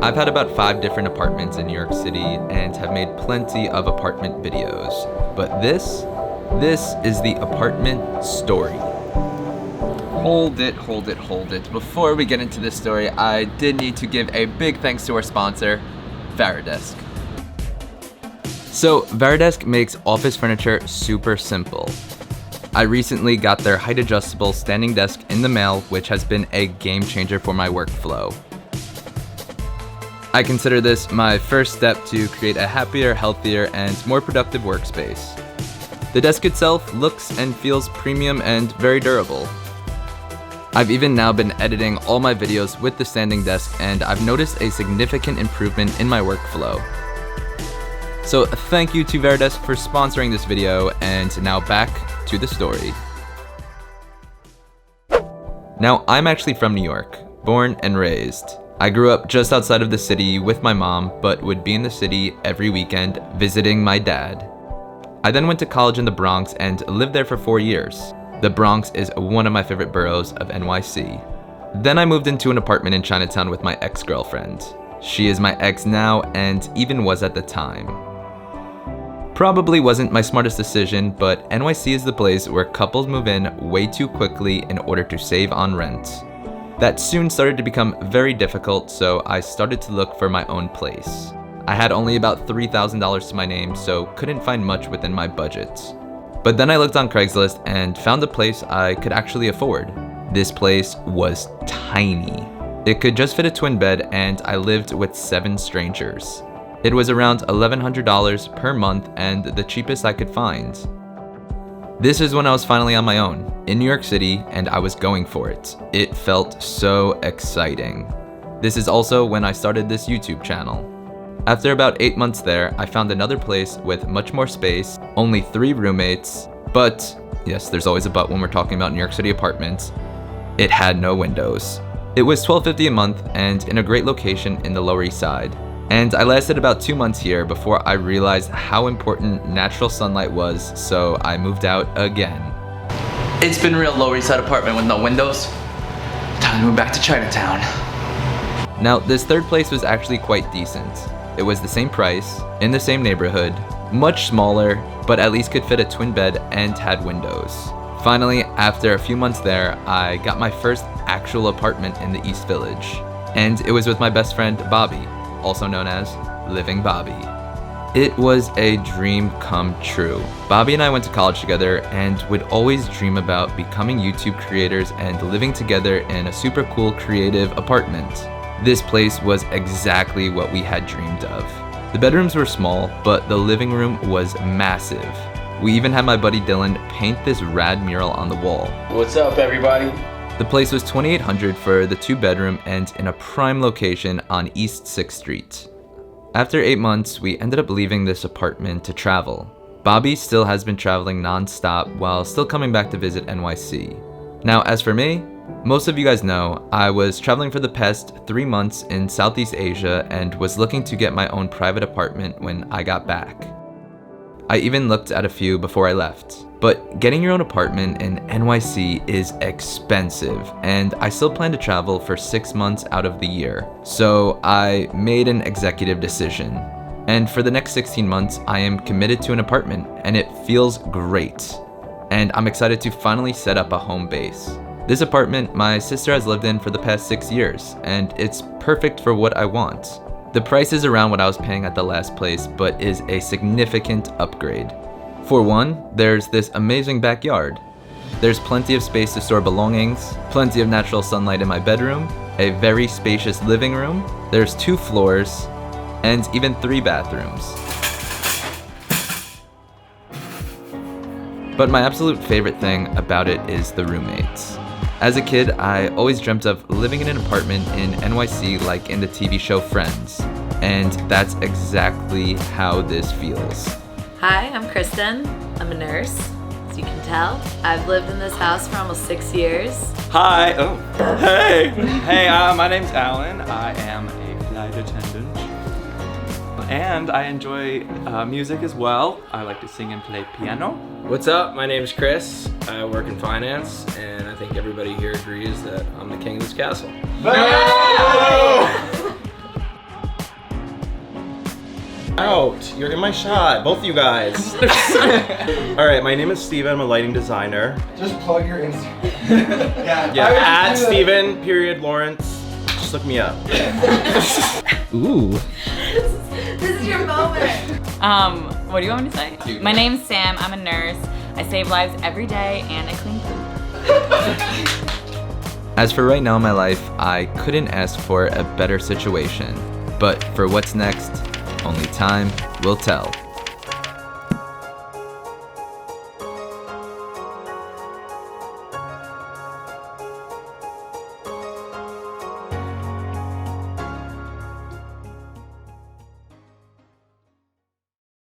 I've had about 5 different apartments in New York City and have made plenty of apartment videos. But this is the apartment story. Hold it. Before we get into this story, I did need to give a big thanks to our sponsor, Varidesk. So, Varidesk makes office furniture super simple. I recently got their height adjustable standing desk in the mail, which has been a game changer for my workflow. I consider this my first step to create a happier, healthier, and more productive workspace. The desk itself looks and feels premium and very durable. I've even now been editing all my videos with the standing desk, and I've noticed a significant improvement in my workflow. So thank you to Varidesk for sponsoring this video, and now back to the story. Now, I'm actually from New York, born and raised. I grew up just outside of the city with my mom, but would be in the city every weekend visiting my dad. I then went to college in the Bronx and lived there for 4 years. The Bronx is one of my favorite boroughs of NYC. Then I moved into an apartment in Chinatown with my ex-girlfriend. She is my ex now and even was at the time. Probably wasn't my smartest decision, but NYC is the place where couples move in way too quickly in order to save on rent. That soon started to become very difficult, so I started to look for my own place. I had only about $3,000 to my name, so couldn't find much within my budget. But then I looked on Craigslist and found a place I could actually afford. This place was tiny. It could just fit a twin bed, and I lived with 7 strangers. It was around $1,100 per month and the cheapest I could find. This is when I was finally on my own, in New York City, and I was going for it. It felt so exciting. This is also when I started this YouTube channel. After about 8 months there, I found another place with much more space, only 3 roommates, but, yes, there's always a but when we're talking about New York City apartments, it had no windows. It was $1,250 a month and in a great location in the Lower East Side. And I lasted about 2 months here before I realized how important natural sunlight was, so I moved out again. It's been a real Lower East Side apartment with no windows. Time to move back to Chinatown. Now, this third place was actually quite decent. It was the same price, in the same neighborhood, much smaller, but at least could fit a twin bed and had windows. Finally, after a few months there, I got my first actual apartment in the East Village. And it was with my best friend, Bobby, also known as Living Bobby. It was a dream come true. Bobby and I went to college together and would always dream about becoming YouTube creators and living together in a super cool creative apartment. This place was exactly what we had dreamed of. The bedrooms were small, but the living room was massive. We even had my buddy Dylan paint this rad mural on the wall. What's up, everybody? The place was $2,800 for the 2-bedroom and in a prime location on East 6th Street. After 8 months, we ended up leaving this apartment to travel. Bobby still has been traveling non-stop while still coming back to visit NYC. Now, as for me, most of you guys know, I was traveling for the past 3 months in Southeast Asia and was looking to get my own private apartment when I got back. I even looked at a few before I left. But getting your own apartment in NYC is expensive, and I still plan to travel for 6 months out of the year. So I made an executive decision. And for the next 16 months, I am committed to an apartment, and it feels great. And I'm excited to finally set up a home base. This apartment my sister has lived in for the past 6 years, and it's perfect for what I want. The price is around what I was paying at the last place, but is a significant upgrade. For one, there's this amazing backyard. There's plenty of space to store belongings, plenty of natural sunlight in my bedroom, a very spacious living room, there's 2 floors, and even 3 bathrooms. But my absolute favorite thing about it is the roommates. As a kid, I always dreamt of living in an apartment in NYC like in the TV show Friends, and that's exactly how this feels. Hi, I'm Kristen. I'm a nurse, as you can tell. I've lived in this house for almost 6 years. Hi, hey, my name's Alan. I am a flight attendant. And I enjoy music as well. I like to sing and play piano. What's up? My name is Chris. I work in finance, and I think everybody here agrees that I'm the king of this castle. Out! You're in my shot, both of you guys. All right, my name is Steven. I'm a lighting designer. Just plug your Instagram. Yeah, at Steven period Lawrence. Just look me up. Ooh. This is your moment. What do you want me to say? My name's Sam, I'm a nurse. I save lives every day and I clean poop. As for right now in my life, I couldn't ask for a better situation. But for what's next, only time will tell.